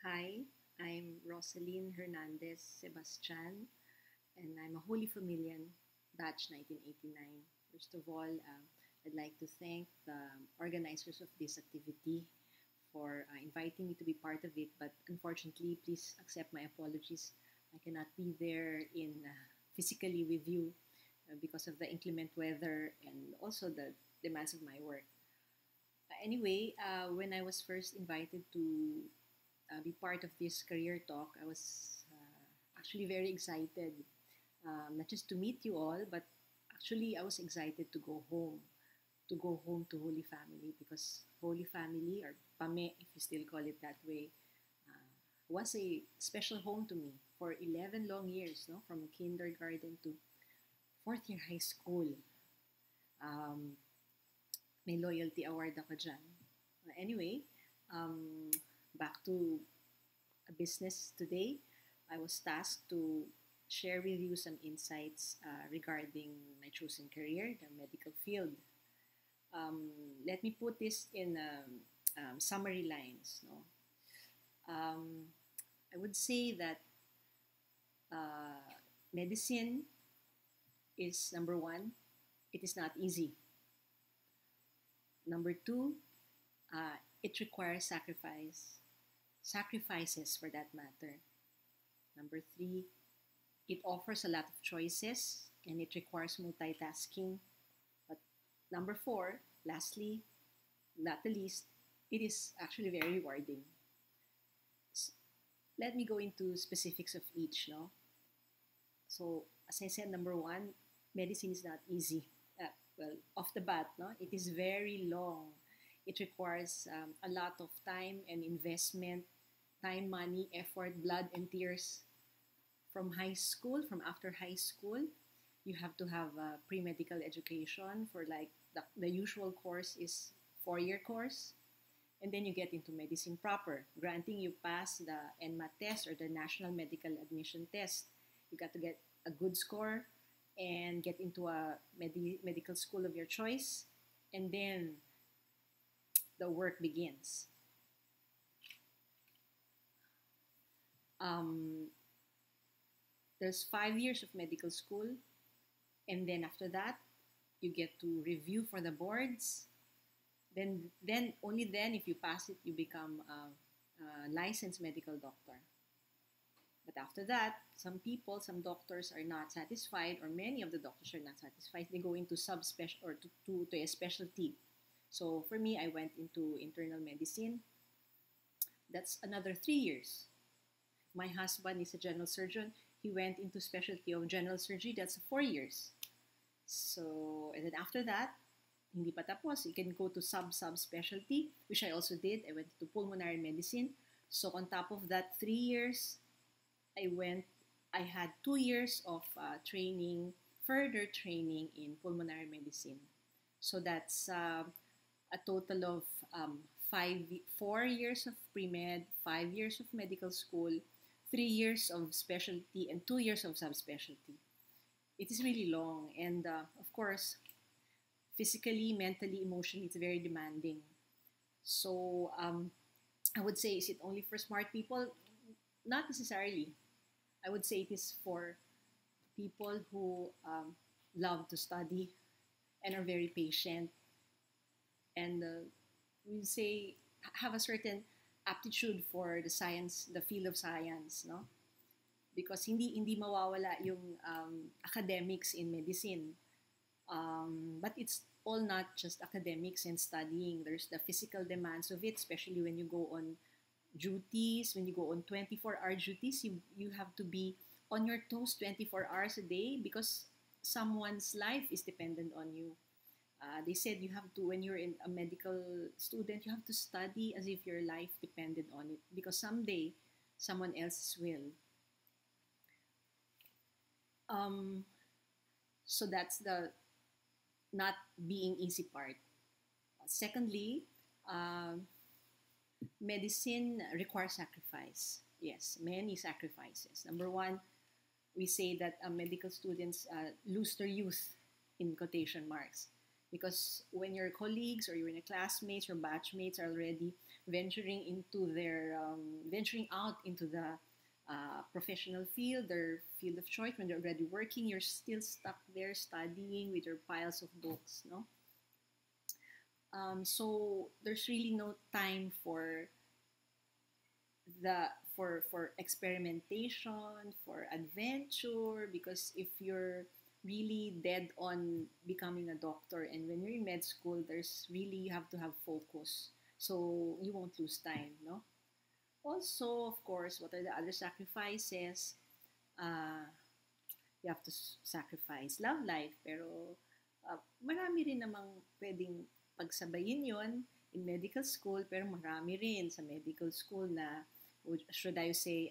Hi, I'm Rosalyn Hernandez-Sebastian, and I'm a Holy Familian, batch 1989. First of all, I'd like to thank the organizers of this activity for inviting me to be part of it, but unfortunately, please accept my apologies. I cannot be there in physically with you because of the inclement weather and also the demands of my work. Anyway, when I was first invited to be part of this career talk, I was actually very excited, not just to meet you all, but actually I was excited to go home to Holy Family because Holy Family, or Pame, if you still call it that way, was a special home to me for 11 long years, no? From kindergarten to fourth year high school. Um, May loyalty award ako dyan. Anyway, um, back to a business today. I was tasked to share with you some insights regarding my chosen career, the medical field. Um, Let me put this in summary lines. No? Um, I would say that uh, medicine is number one, it is not easy. Number two, it requires sacrifices for that matter. Number three, it offers a lot of choices and it requires multitasking. But number four, lastly, not the least, it is actually very rewarding. Let me go into specifics of each. No, so as I said, number one, medicine is not easy. Well, off the bat, no, it is very long. It requires a lot of time and investment, time, money, effort, blood, and tears from high school, from after high school. You have to have a pre-medical education for like the usual course is 4-year course. And then you get into medicine proper. Granting you pass the NMAT test or the National Medical Admission Test. You got to get a good score and get into a medical school of your choice. And then the work begins. Um, there's 5 years of medical school, and then after that, you get to review for the boards. Then only then, if you pass it, you become a licensed medical doctor. But after that, some doctors are not satisfied, or many of the doctors are not satisfied. They go into subspecial or to a specialty. So for me, I went into internal medicine. That's another 3 years. My husband is a general surgeon. He went into specialty of general surgery. That's 4 years. So, and then after that, hindi pa tapos. You can go to subspecialty, which I also did. I went to pulmonary medicine. So on top of that 3 years, I had 2 years of further training in pulmonary medicine. So that's a total of 4 years of pre-med, 5 years of medical school, 3 years of specialty, and 2 years of subspecialty. It is really long, and of course, physically, mentally, emotionally, it's very demanding. So I would say, is it only for smart people? Not necessarily. I would say it is for people who love to study and are very patient, and we say have a certain aptitude for the science, the field of science, no? Because hindi mawawala yung academics in medicine. But it's all not just academics and studying. There's the physical demands of it, especially when you go on duties, when you go on 24-hour duties, you have to be on your toes 24 hours a day because someone's life is dependent on you. They said you have to, when you're a medical student, you have to study as if your life depended on it because someday someone else's will. Um, so that's the not being easy part. Secondly, uh, medicine requires sacrifice. Yes, many sacrifices. Number one, we say that medical students lose their youth in quotation marks because when your colleagues or your classmates or batchmates are already venturing out into the professional field, their field of choice, when they're already working, you're still stuck there studying with your piles of books, no? So there's really no time for the for experimentation, for adventure, because if you're really dead on becoming a doctor, and when you're in med school, there's really, you have to have focus, so you won't lose time, no? Also, of course, what are the other sacrifices? uh, you have to sacrifice love life, pero marami rin namang pwedeng pagsabayin yon in medical school, pero marami rin sa medical school na, should I say,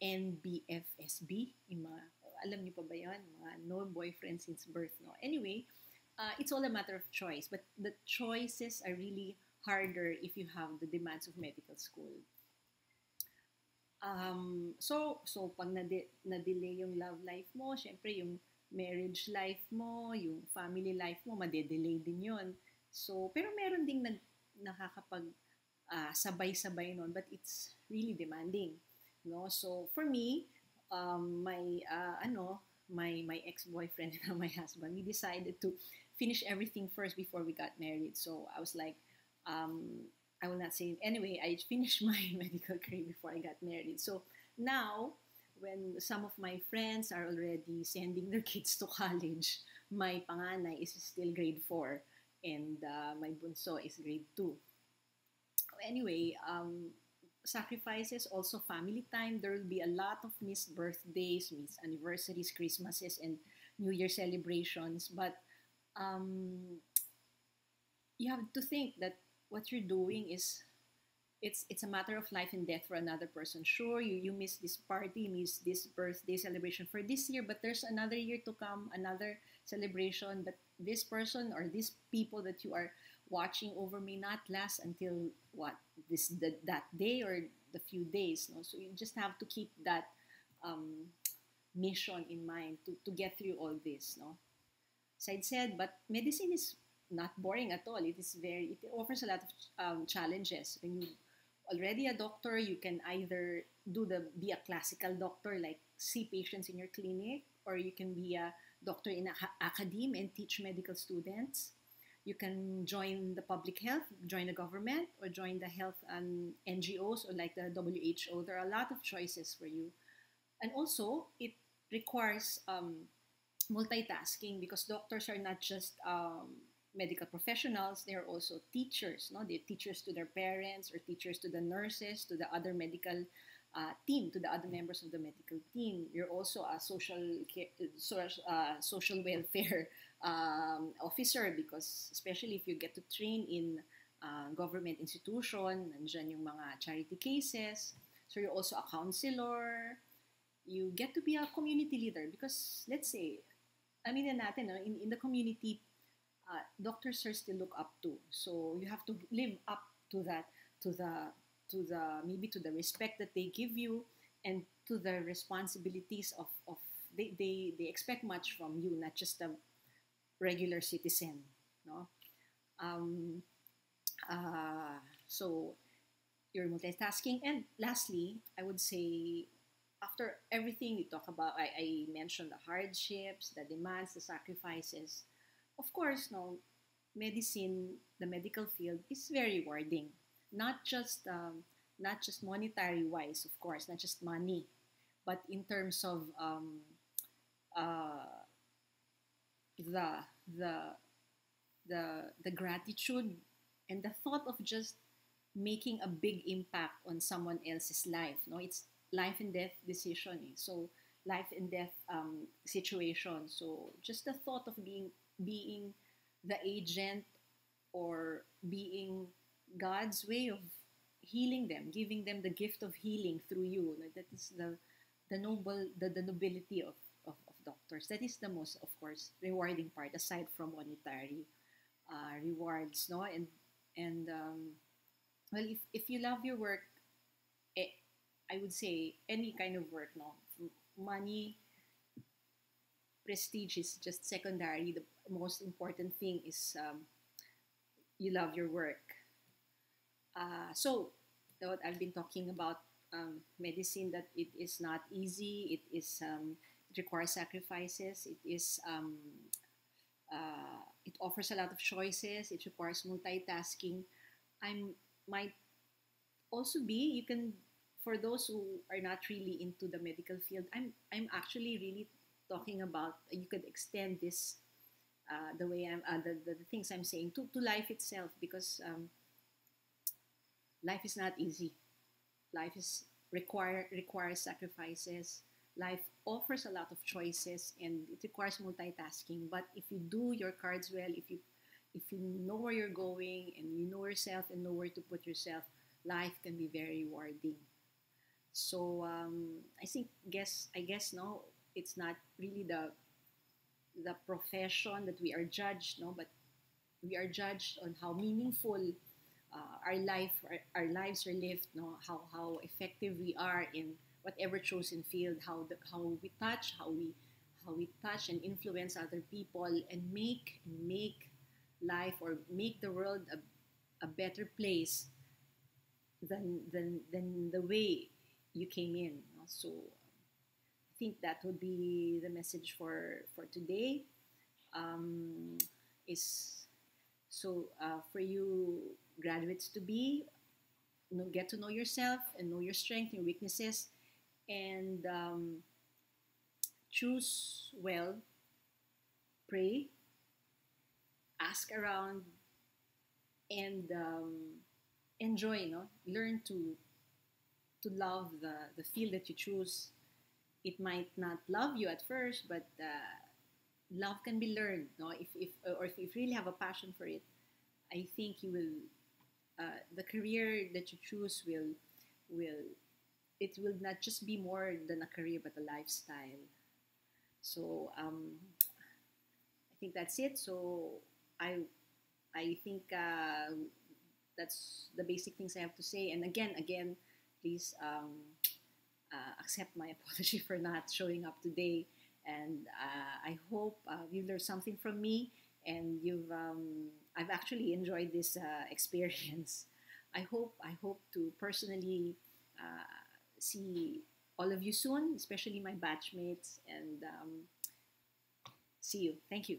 NBFSB, yung mga, alam niyo pa ba yun? Mga no boyfriend since birth, no? Anyway, it's all a matter of choice, but the choices are really harder if you have the demands of medical school. So pag na-delay yung love life mo, syempre yung marriage life mo, yung family life mo, madedelay din yon. So, pero meron ding nakakapag sabay-sabay nun, but it's really demanding, no? So for me, my ex-boyfriend and my husband, we decided to finish everything first before we got married. So I was like, I will not say, anyway, I finished my medical career before I got married. So now, when some of my friends are already sending their kids to college, my panganay is still grade 4 and my bunso is grade 2. Anyway, sacrifices, also family time. There will be a lot of missed birthdays, missed anniversaries, Christmases, and New Year celebrations. But you have to think that what you're doing is, it's a matter of life and death for another person. Sure, you miss this party, miss this birthday celebration for this year, but there's another year to come, another celebration. But this person or these people that you are watching over may not last until that day or the few days. No, so you just have to keep that mission in mind to get through all this. No, as I said, but medicine is not boring at all. It offers a lot of challenges. When you already a doctor, you can either be a classical doctor, like see patients in your clinic, or you can be a doctor in academe and teach medical students. You can join the public health, join the government, or join the health NGOs, or like the WHO. There are a lot of choices for you. And also, it requires multitasking, because doctors are not just medical professionals, they're also teachers. No, they're teachers to their parents, or teachers to the nurses, to the other medical team, to the other members of the medical team. You're also a social welfare officer, because especially if you get to train in government institution, nandiyan yung mga charity cases. So you're also a counselor. You get to be a community leader, because let's say, aminin natin, no, in the community, doctors are still looked up to. So you have to live up to that, to the respect that they give you, and to the responsibilities of they expect much from you, not just a regular citizen, no. So you're multitasking. And lastly, I would say, after everything we talk about, I mentioned the hardships, the demands, the sacrifices. Of course, no, medicine, the medical field is very rewarding. Not just monetary wise, of course, not just money, but in terms of uh, the the the gratitude and the thought of just making a big impact on someone else's life. No, it's life and death decision. So life and death situation. So just the thought of being the agent, or being God's way of healing them, giving them the gift of healing through you. Like, that is the nobility of doctors. That is the most, of course, rewarding part, aside from monetary rewards, no. And well, if you love your work, eh, I would say any kind of work, no, money, prestige is just secondary. most important thing is you love your work. So what I've been talking about medicine, that it is not easy. It requires sacrifices. It offers a lot of choices. It requires multitasking. I'm might also be, you can, for those who are not really into the medical field, I'm actually really talking about, you could extend this, the way the things I'm saying to life itself, because life is not easy. Life is requires sacrifices. Life offers a lot of choices, and it requires multitasking. But if you do your cards well, if you know where you're going and you know yourself and know where to put yourself, life can be very rewarding. So I guess no, it's not really the profession that we are judged, no, but we are judged on how meaningful our lives are lived, no, how effective we are in whatever chosen field, how we touch, how we touch and influence other people, and make life, or make the world a better place than the way you came in, no? So I think that would be the message for today. Um, is so For you graduates to be, get to know yourself and know your strengths, your weaknesses, and choose well, pray, ask around, and enjoy. Learn to love the field that you choose. It might not love you at first, but love can be learned. No, if you really have a passion for it, I think you will. The career that you choose will it will not just be more than a career, but a lifestyle. So I think that's it. So I I think that's the basic things I have to say. And again, please accept my apology for not showing up today. And I hope you learned something from me, and I've actually enjoyed this experience. I hope to personally see all of you soon, especially my batchmates, and see you. Thank you.